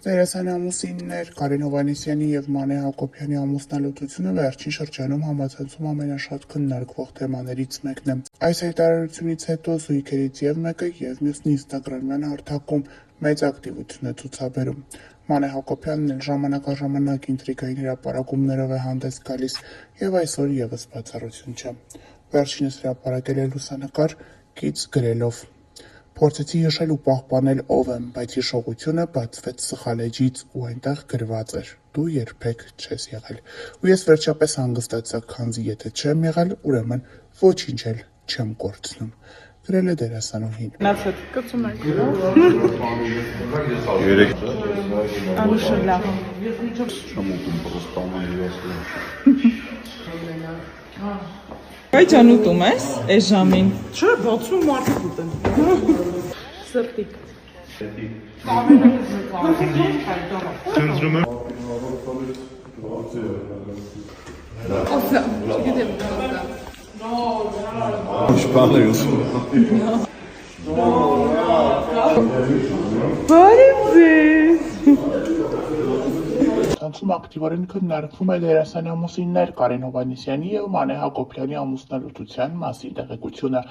Դերասան ամուսիններ Կարեն Հովհաննիսյանի և Մանե Հակոբյանի ամուսնալուծությունը վերջին շրջանում համացանցում ամենաշատ քննարկվող թեմաներից մեկն է։ Այս հայտարարությունից հետո զույգերից և մեկը, և մյուսն ինստագրամյան հարթակում մեծ ակտիվություն է ցուցաբերում։ Մանե Հակոբյանն էլ ժամանակ առ ժամանակ ինտրիգային հրապարակումներով է հանդես գալիս և այսօր ևս բացառություն չէ։ Վերջինս հրապարակել է լուսանկար՝ կից գրելով. «Փորձեցի հիշել ու պահպանել ով եմ, բայց հիշողությունը բացվեց սխալ էջից ու այնտեղ գրված էր՝ դու երբեք չես եղել։ Ու ես վերջապես հանգստացա, քանզի եթե չեմ եղել, ուրեմն ոչինչ էլ չեմ կորցնում», գրել է դերասանուհին։ Բայց անուտում ես այս ժամին։ Չէ, բացում մարդիկ ուտեն։ Սրտիկ։ Ցանցում ակտիվորեն քննարկվում է դերասան ամուսիններ Կարեն Հովհաննիսյանի և Մանե Հակոբյանի ամուսնալուծության մասին տեղեկությունը։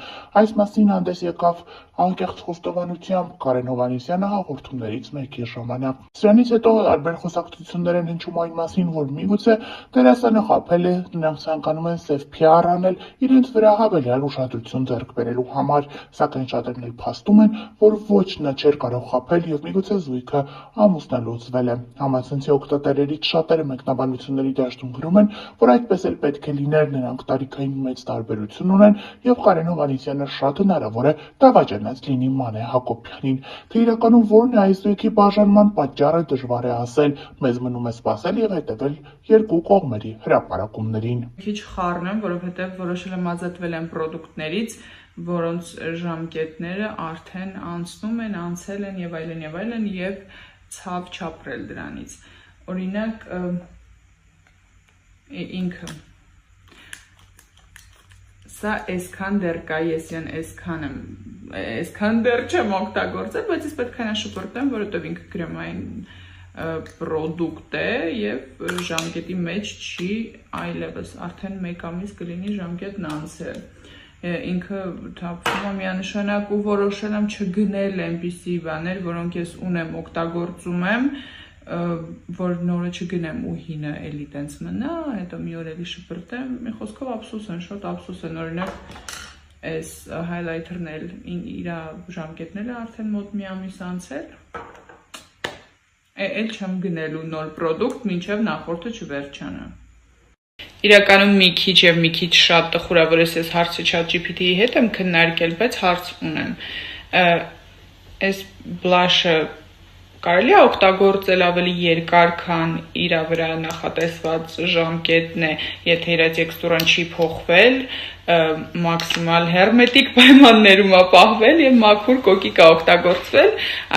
Այս մասին հանդես եկավ անկեղծ խոստովանությամբ Կարեն Հովհաննիսյանը հաղորդումներից մեկի ժամանակ։ Սրանից հետո տարբեր խոսակցություններ են հնչում այն մասին, որ միգուցե դերասանը խաբել է, նրանք ցանկանում են սև PR անել իրենց վրա հավելյալ ուշադրություն ձեռք բերելու համար, սակայն շատերն էլ փաստում են, որ ոչ նա չէր կարող խաբել և միգուցե զույգը ամուսնալուծվել է։ Համացանցի օգտատերերից շատերը մեկնաբանությունների դաշտում գրում են, որ այդպես էլ պետք է լիներ, նրանք տարիքային մեծ տարբերություն ունեն և Կարեն Հովհաննիսյանը շատ հնարավոր է դավաճանած լինի Մանե Հակոբյանին։ Թե իրականում որն է այս զույգի բաժանման պատճառը, դժվար է ասել, մեզ մնում է սպասել և հետևել երկու կողմերի հրապարակումներին։ Քիչ խառնեմ, որովհետև որոշել եմ ազատվել այն պրոդուկտներից, որոնց ժամկետները արդեն անցնում են, անցել են եւ այլն եւ ցավ չապրել դրանից։ Օրինակ ինքը սա այսքան դեռ կա, ես այսքան դեռ չեմ օգտագործել, բայց ես պետք է նա շպրտեմ, որովհետև ինքը գրեմային պրոդուկտ է եւ ժամկետի մեջ չի այլևս, արդեն 1 ամիս կլինի ժամկետն անցել։ Ինքը թափվում է միանշանակ ու որոշել եմ չգնել այնպիսի բաներ, որոնք ես ունեմ, օգտագործում եմ, որ նորը չգնեմ ու հինը էլի տենց մնա, հետո մի օր էլի շպրտեմ, մի խոսքով ափսոս են, շատ ափսոս են, օրինակ այս highlighter-ն էլ իր ժամկետները արդեն մոտ մի ամիս անցել, էլ չեմ գնելու նոր պրոդուկտ, մինչև նախորդը չվերջանա։ Իրականում մի քիչ եւ մի քիչ շատ տխուր է, որ ես հարցը ChatGPT-ի հետ եմ քննարկել, բայց հարց ունեմ։ Այս բլաշը կարելի է օգտագործել ավելի երկար, քան իր վրա նախատեսված ժամկետն է, եթե իր տեքստուրան չի փոխվել, մաքսիմալ հերմետիկ պայմաններում է պահվել եւ մաքուր կոկիկ է օգտագործվել,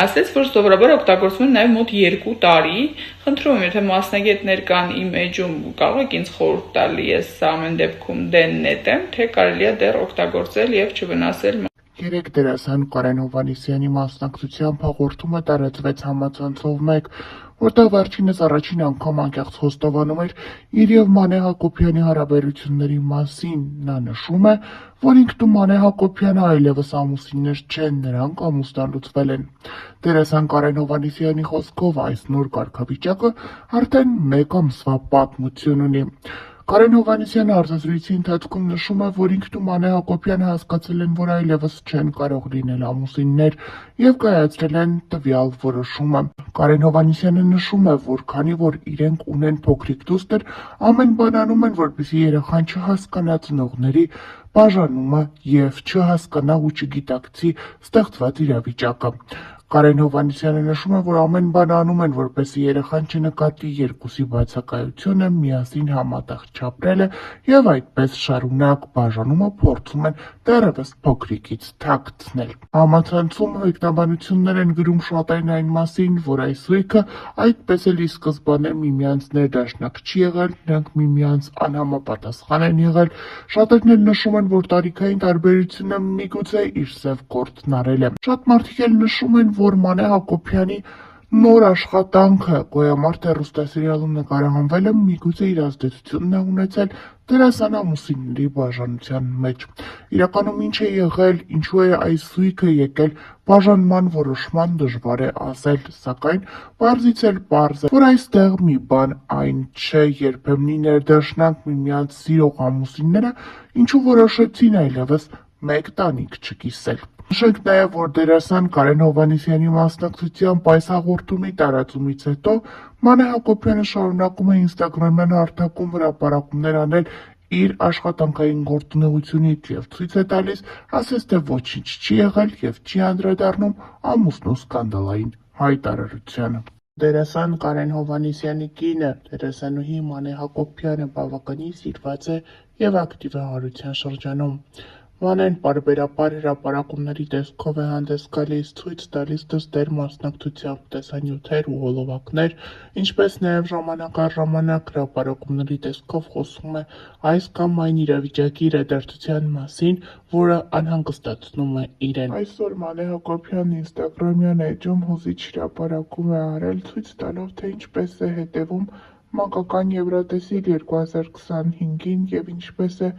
ասեց, որ սովորաբար օգտագործվում է նաեւ մոտ 2 տարի։ Խնդրում եմ, եթե մասնագետներ կան իմ էջում, կարող եք ինձ խորհուրդ տալ, ես սա ամեն դեպքում դեննետ եմ, թե կարելի է դեռ օգտագործել եւ չվնասել։ Երեք դերասան Կարեն Հովհաննիսյանի մասնակցությամբ հաղորդումը տարածվեց համացանցով մեկ, որտեղ վերջինս առաջին անգամ անկեղծ խոստովանում էր իր և Մանե Հակոբյանի հարաբերությունների մասին։ Նա նշում է, որ ինքն ու Մանե Հակոբյանը այլևս ամուսիններ չեն, նրանք ամուսնալուծվել են։ Դերասան Կարեն Հովհաննիսյանի խոսքով այս նոր կարգավիճակը արդեն 1 ամսվա պատմություն ունի։ Կարեն Հովհաննիսյանը հարցազրույցի ընթացքում նշում է, որ ինքն ու Մանե Հակոբյանը հասկացել են, որ այլևս չեն կարող լինել ամուսիններ և կայացրել են տվյալ որոշումը։ Կարեն Հովհաննիսյանը նշում է, որ քանի որ իրենք ունեն փոքրիկ դուստր, ամեն բան անում են, որպեսզի երեխան չհասկանա ծնողների բաժանումը և չհասկանա ու չգիտակցի ստեղծված իրավիճակը։ Կարեն Հովհաննիսյանը նշում է, որ ամեն բան անում են, որպեսզի երեխան չնկատի երկուսի բացակայությունը, միասին համատեղ չապրելը և այդպես շարունակ բաժանումը փորձում են դեռևս փոքրիկից թաքցնել։ Համացանցում մեկնաբանություններ են գրում շատերն այն մասին, որ այս զույգը այդպես էլ ի սկզբանե միմյանց ներդաշնակ չի եղել, նրանք միմյանց անհամապատասխան են եղել։ Շատերն էլ նշում են, որ տարիքային տարբերությունը միգուցե իր սև գործն արել է։ Շատ մարդիկ էլ նշում են, որ Մանե Հակոբյանի Նոր աշխատանքը Գոյամարտ հեռուստասերիալում նկարահանվել է, միգուցե իր ազդեցությունն է ունեցել դերասանամուսինների բաժանության մեջ։ Իրականում ինչ է եղել, ինչու է այս զույգը եկել բաժանման որոշման դժվար է ասել, սակայն պարզից էլ պարզ է, որ այստեղ մի բան այն չէ, երբեմնի ներդաշնակ միմյանց սիրող ամուսինները ինչու որոշեցին այլևս մեկ տանիք չկիսել։ Նշենք նաև, որ դերասան Կարեն Հովհաննիսյանի մասնակցությամբ այս հաղորդումի տարածումից հետո Մանե Հակոբյանը շարունակում է ինստագրամյան հարթակում հրապարակումներ անել իր աշխատանքային գործունեությունից և ցույց է տալիս, ասես թե ոչինչ չի եղել և չի անդրադառնում ամուսնու սկանդալային հայտարարությանը։ Դերասան Կարեն Հովհաննիսյանի կինը, դերասանուհի Մանե Հակոբյանը բավականին սիրված է և ակտիվ է հարության շրջանում։ Մանեն պարբերաբար հրապարակումների տեսքով է հանդես գալիս, ցույց տալիս դստեր մասնակցությամբ տեսանյութեր ու հոլովակներ, ինչպես նաև ժամանակ առ ժամանակ հրապարակումների տեսքով խոսում է այս կամ այն իրավիճակի իրադարձության մասին, որը անհանգստացնում է իրեն։ Այսօր Մանե Հակոբյանն ինստագրամյան էջում հուզիչ հրապարակում է արել, ցույց տալով, թե ինչպես է հետևում մանկական Եվրատեսիլ 2025-ին և ինչպես է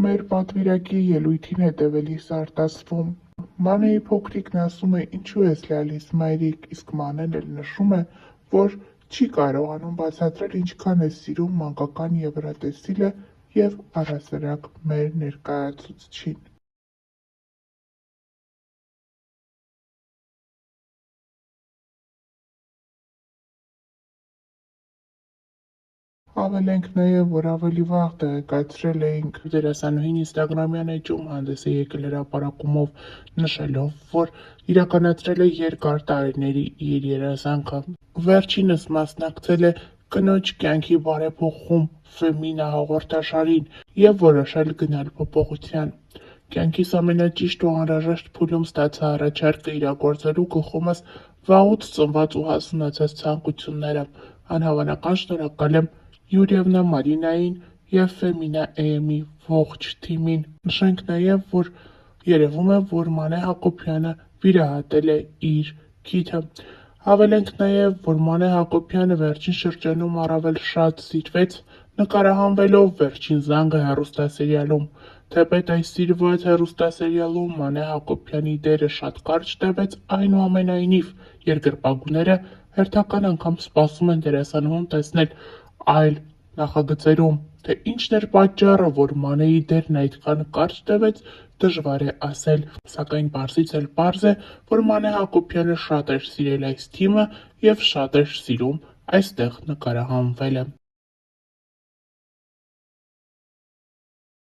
մեր պատվիրակի ելույթին հետևելիս արտասվում։ Մանեի փոքրիկն ասում է՝ ինչու ես լալիս մայրիկ, իսկ Մանեն էլ նշում է, որ չի կարողանում բացատրել ինչքան է սիրում մանկական Եվրատեսիլը և առհասարակ մեր ներկայացուցչին։ Հավելենք նաև, որ ավելի վաղ տեղեկացրել էինք դերասանուհին ինստագրամյան էջում հանդես է եկել հրապարակումով, նշելով, որ իրականացրել է երկար տարիների իր երազանքը։ Վերջինս մասնակցել է «Կնոջ կյանքի բարեփոխում» Ֆեմինա հաղորդաշարին և որոշել գնալ փոփոխության։ Կյանքիս ամենաճիշտ ու անհրաժեշտ փուլում ստացա առաջարկը իրագործելու գլխումս վաղուց ծնված ու հասունացած ցանկությունները։ Անհավանական շնորհակալ եմ Յուրիևնա Մարինային և Ֆեմինա AM-ի ողջ թիմին։ Նշենք նաև, որ երևում է, որ Մանե Հակոբյանը վիրահատել է իր քիթը։ Հավելենք նաև, որ Մանե Հակոբյանը վերջին շրջանում առավել շատ սիրվեց նկարահանվելով «Վերջին զանգը» հեռուստասերիալում։ Թեպետ այս սիրված հեռուստասերիալում Մանե Հակոբյանի դերը շատ կարճ տևեց, այնուամենայնիվ երկրպագուները հերթական անգամ սպասում են դերասանուհուն տեսնել այլ նախագծերում։ Թե ինչն էր պատճառը, որ Մանեի դերն այդքան կարճ տևեց, դժվար է ասել, սակայն պարզից էլ պարզ է, որ Մանե Հակոբյանը շատ էր սիրել այս թիմը և շատ էր սիրում այստեղ նկարահանվելը։